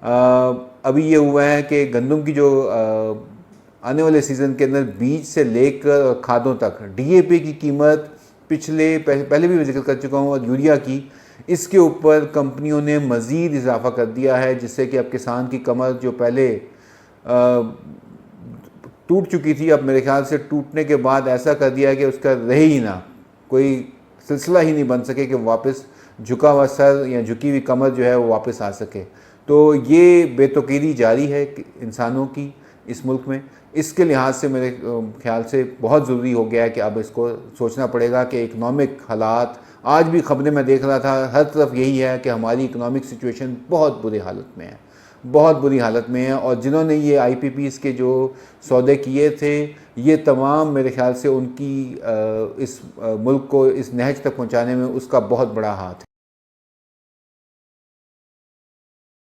अभी ये हुआ है कि गंदम की जो आने वाले सीज़न के अंदर बीज से लेकर खादों तक डीएपी की कीमत पहले भी मैं जिक्र कर चुका हूँ, और यूरिया की, इसके ऊपर कंपनियों ने मज़ीद इजाफा कर दिया है, जिससे कि अब किसान की कमर जो पहले टूट चुकी थी, अब मेरे ख्याल से टूटने के बाद ऐसा कर दिया है कि उसका रहे ही ना, कोई सिलसिला ही नहीं बन सके कि वापस झुका हुआ सर या झुकी हुई कमर जो है वो वापस आ सके। तो ये बेतुकीरी जारी है इंसानों की इस मुल्क में। इसके लिहाज से मेरे ख्याल से बहुत ज़रूरी हो गया है कि अब इसको सोचना पड़ेगा कि इकनॉमिक हालात, आज भी ख़बरें मैं देख रहा था, हर तरफ यही है कि हमारी इकनॉमिक सिचुएशन बहुत बुरी हालत में है, बहुत बुरी हालत में है। और जिन्होंने ये आईपीपीज़ के जो सौदे किए थे, ये तमाम मेरे ख्याल से उनकी इस मुल्क को इस नहज तक पहुंचाने में उसका बहुत बड़ा हाथ है।